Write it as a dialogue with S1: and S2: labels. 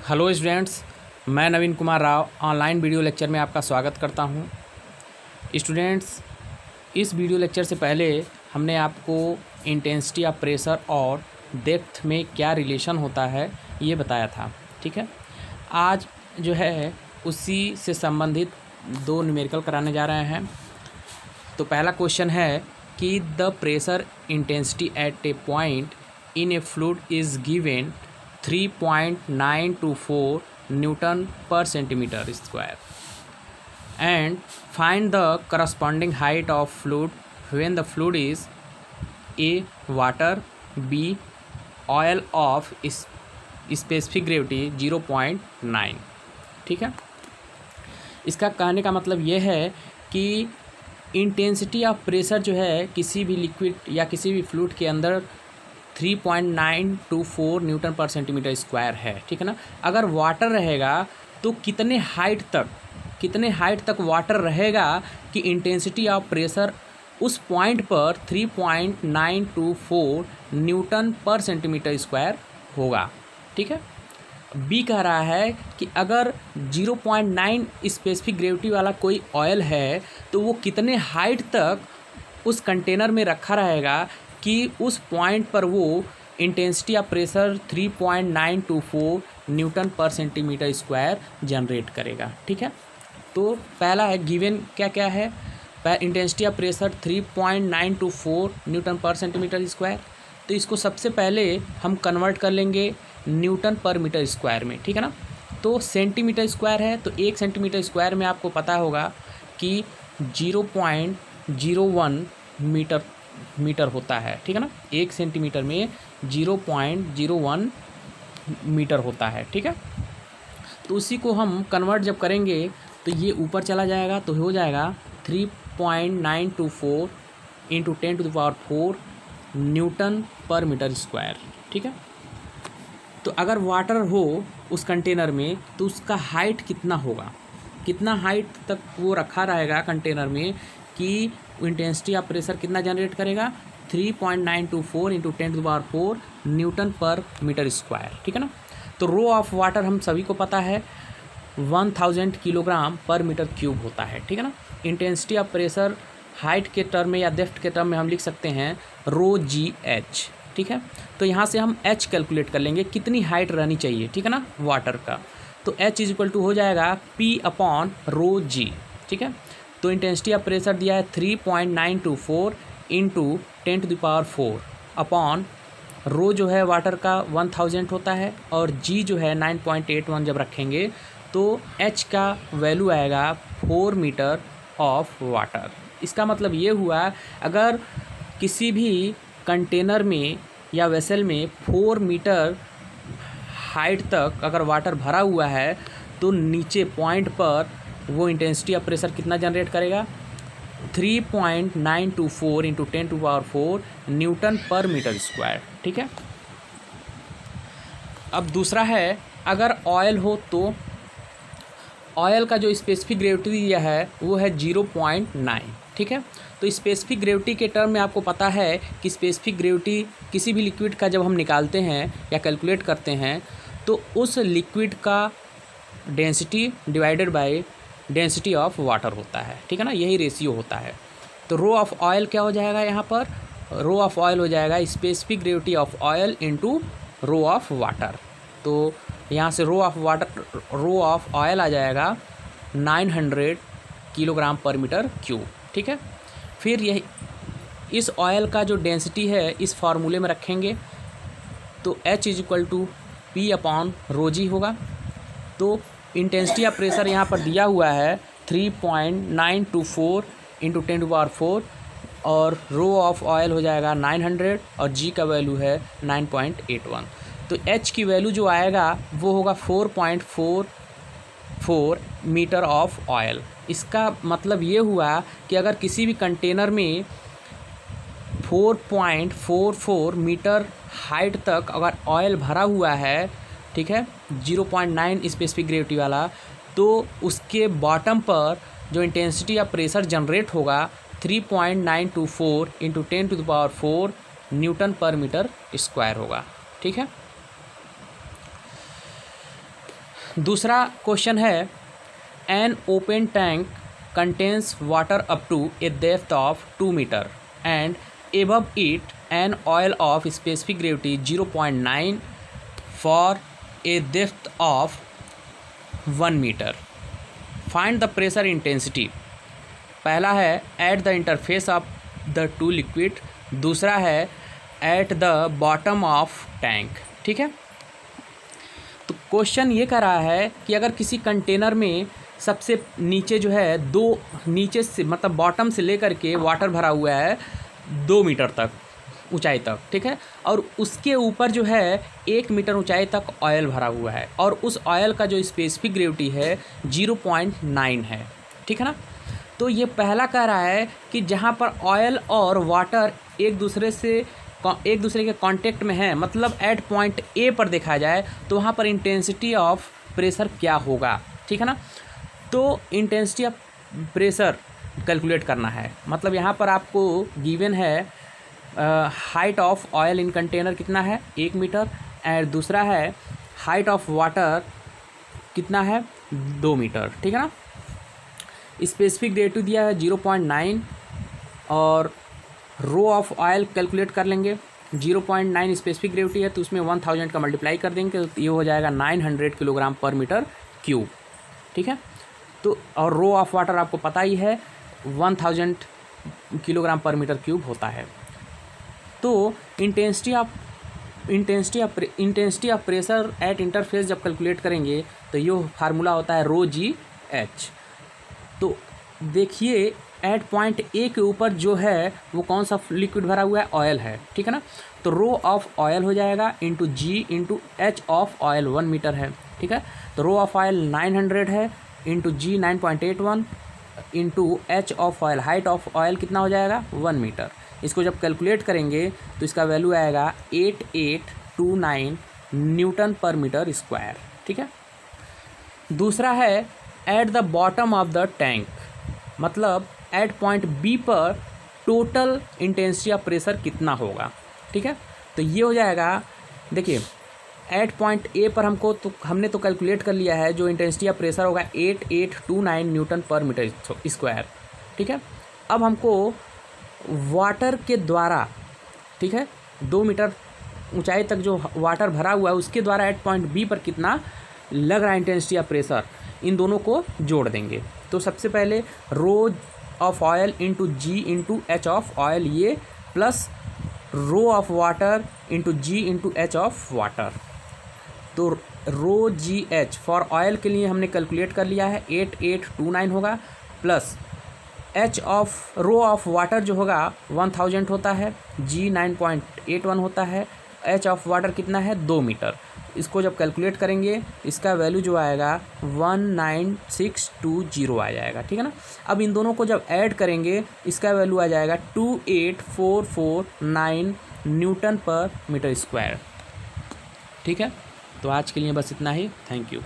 S1: Hello students, मैं Naveen Kumar Rao online video lecture में आपका स्वागत करता हूं। स्टूडेंट्स, इस वीडियो लेक्चर से पहले हमने आपको इंटेंसिटी ऑफ प्रेशर और डेप्थ में क्या रिलेशन होता है ये बताया था। ठीक है, आज जो है उसी से संबंधित दो न्यूमेरिकल कराने जा रहे हैं। तो पहला क्वेश्चन है कि the pressure intensity at A point in A fluid is given 3.924 Newton per centimeter square and find the corresponding height of fluid when the fluid is A. water, B. oil of specific gravity 0.9। ठीक है, इसका कहने का मतलब ये है कि intensity of pressure जो है किसी भी लिक्विड या किसी भी फ्लूइड के अंदर 3.924 न्यूटन पर सेंटीमीटर स्क्वायर है। ठीक है ना। अगर वाटर रहेगा तो कितने हाइट तक वाटर रहेगा कि इंटेंसिटी ऑफ प्रेशर उस पॉइंट पर 3.924 न्यूटन पर सेंटीमीटर स्क्वायर होगा। ठीक है। बी कह रहा है कि अगर 0.9 स्पेसिफिक ग्रेविटी वाला कोई ऑयल है तो वो कितने हाइट तक उस कंटेनर में रखा रहेगा कि उस पॉइंट पर वो इंटेंसिटी ऑफ प्रेशर 3.924 न्यूटन पर सेंटीमीटर स्क्वायर जनरेट करेगा। ठीक है, तो पहला है गिवन क्या क्या है। इंटेंसिटी ऑफ प्रेशर 3.924 न्यूटन पर सेंटीमीटर स्क्वायर, तो इसको सबसे पहले हम कन्वर्ट कर लेंगे न्यूटन पर मीटर स्क्वायर में। ठीक है ना। तो सेंटीमीटर स्क्वायर है तो 1 सेंटीमीटर स्क्वायर में आपको पता होगा कि 0.01 मीटर होता है। ठीक है ना। 1 सेंटीमीटर में 0.01 मीटर होता है। ठीक है, तो उसी को हम कन्वर्ट जब करेंगे तो ये ऊपर चला जाएगा तो हो जाएगा 3.924 into 10⁴ newton per metre square. ठीक है, तो अगर वाटर हो उस कंटेनर में तो उसका हाइट कितना होगा, कितना हाइट तक वो रखा रहेगा कंटेनर में कि इंटेंसिटी ऑफ प्रेशर कितना जनरेट करेगा 3.924 into 10⁴ newton per metre square. ठीक है ना। तो रो ऑफ वाटर हम सभी को पता है 1000 किलोग्राम पर मीटर क्यूब होता है। ठीक है ना। इंटेंसिटी ऑफ प्रेशर हाइट के टर्म में या डेप्थ के टर्म में हम लिख सकते हैं रो जी एच। ठीक है, तो यहाँ से हम एच कैलकुलेट कर लेंगे कितनी हाइट रहनी चाहिए। ठीक है ना, वाटर का। तो एच इज इक्वल टू हो जाएगा पी अपॉन रो जी। ठीक है, तो इंटेंसिटी ऑफ प्रेशर दिया है 3.924 इंटू 10⁴ अपॉन रो जो है वाटर का 1000 होता है और जी जो है 9.81 जब रखेंगे तो एच का वैल्यू आएगा 4 मीटर ऑफ वाटर। इसका मतलब ये हुआ अगर किसी भी कंटेनर में या वेसल में 4 मीटर हाइट तक अगर वाटर भरा हुआ है तो नीचे पॉइंट पर वो इंटेंसिटी ऑफ प्रेशर कितना जनरेट करेगा 3.924 into 10⁴ newton per metre square. ठीक है, अब दूसरा है अगर ऑयल हो तो ऑयल का जो स्पेसिफिक ग्रेविटी दिया है वो है 0.9। ठीक है, तो स्पेसिफिक ग्रेविटी के टर्म में आपको पता है कि स्पेसिफिक ग्रेविटी किसी भी लिक्विड का जब हम निकालते हैं या कैलकुलेट करते हैं तो उस लिक्विड का density divided by density of water होता है। ठीक है ना, यही रेशियो होता है। तो रो ऑफ ऑयल क्या हो जाएगा, यहाँ पर रो ऑफ ऑयल हो जाएगा specific gravity of oil into rho of water. तो यहाँ से रो ऑफ ऑयल आ जाएगा 900 किलोग्राम पर मीटर क्यूब। ठीक है, फिर यही इस ऑयल का जो डेंसिटी है इस फार्मूले में रखेंगे तो H is equal to P upon rho G होगा। तो इंटेंसिटी ऑफ प्रेशर यहाँ पर दिया हुआ है 3.924 इंटू 10⁴ और रो ऑफ ऑयल हो जाएगा 900 और जी का वैल्यू है 9.81। तो H की वैल्यू जो आएगा वो होगा 4.44 मीटर ऑफ ऑयल। इसका मतलब ये हुआ कि अगर किसी भी कंटेनर में 4.44 मीटर हाइट तक अगर ऑयल भरा हुआ है, ठीक है, 0.9 स्पेसिफिक ग्रेविटी वाला, तो उसके बॉटम पर जो इंटेंसिटी ऑफ प्रेशर जनरेट होगा 3.924 into 10⁴ newton per metre square होगा। ठीक है, दूसरा क्वेश्चन है an open tank contains water up to a depth of 2 metre and above it an oil of specific gravity 0.9 for a depth of 1 metre. Find the pressure intensity. पहला है at the interface of the two liquid, दूसरा है at the bottom of tank. ठीक है, तो question ये कर रहा है कि अगर किसी कंटेनर में सबसे नीचे जो है दो, नीचे से मतलब बॉटम से लेकर के वाटर भरा हुआ है 2 मीटर तक ऊंचाई तक, ठीक है, और उसके ऊपर जो है 1 मीटर ऊंचाई तक ऑयल भरा हुआ है और उस ऑयल का जो स्पेसिफिक ग्रेविटी है 0.9 है। ठीक है ना, तो ये पहला कह रहा है कि जहाँ पर ऑयल और वाटर एक दूसरे के कांटेक्ट में है, मतलब एट पॉइंट ए पर देखा जाए तो वहाँ पर इंटेंसिटी ऑफ प्रेशर क्या होगा। ठीक है ना, तो इंटेंसिटी ऑफ प्रेशर कैलकुलेट करना है। मतलब यहाँ पर आपको गिवन है height of oil in container कितना है 1 मीटर, एंड दूसरा है हाइट ऑफ वाटर कितना है 2 मीटर। ठीक है ना, स्पेसिफिक ग्रेविटी दिया है 0.9 और रो ऑफ ऑयल कैलकुलेट कर लेंगे। 0.9 स्पेसिफिक ग्रेविटी है तो उसमें 1000 का मल्टीप्लाई कर देंगे तो ये हो जाएगा 900 किलोग्राम पर मीटर क्यूब। ठीक है, तो और रो ऑफ वाटर आपको पता ही है 1000 किलोग्राम पर मीटर क्यूब होता है। तो intensity of pressure at interface जब कैलकुलेट करेंगे तो ये फार्मूला होता है रो जी एच। तो देखिए एट पॉइंट ए के ऊपर जो है वो कौन सा लिक्विड भरा हुआ है, ऑयल है। ठीक है ना, तो रो ऑफ ऑयल हो जाएगा into ji into H of oil 1 metre है। ठीक है, तो रो ऑफ ऑयल 900 है into g 9.81 into H of oil, height of oil कितना हो जाएगा 1 मीटर। इसको जब कैलकुलेट करेंगे तो इसका वैल्यू आएगा 8829 न्यूटन पर मीटर स्क्वायर। ठीक है, दूसरा है at the bottom of the tank, मतलब एट पॉइंट बी पर टोटल इंटेंसिटी ऑफ प्रेशर कितना होगा। ठीक है, तो ये हो जाएगा, देखिए एट पॉइंट ए पर हमने तो कैलकुलेट कर लिया है, जो इंटेंसिटी ऑफ प्रेशर होगा 8829 न्यूटन पर मीटर स्क्वायर। ठीक है, अब हमको वाटर के द्वारा, ठीक है, 2 मीटर ऊंचाई तक जो वाटर भरा हुआ है उसके द्वारा एट पॉइंट बी पर कितना लग रहा है इंटेंसिटी ऑफ प्रेशर, इन दोनों को जोड़ देंगे। तो सबसे पहले rho of oil into ji into H of oil, ये plus rho of water into ji into H of water. तो rho G H for oil के लिए हमने कैलकुलेट कर लिया है 8829 होगा, plus H of rho of water जो होगा 1000 होता है, जी 9.81 होता है, एच ऑफ वाटर कितना है 2 मीटर। इसको जब कैलकुलेट करेंगे इसका वैल्यू जो आएगा 19620 आ जाएगा। ठीक है ना, अब इन दोनों को जब ऐड करेंगे इसका वैल्यू आ जाएगा 28449 न्यूटन पर मीटर स्क्वायर। ठीक है, तो आज के लिए बस इतना ही। Thank you.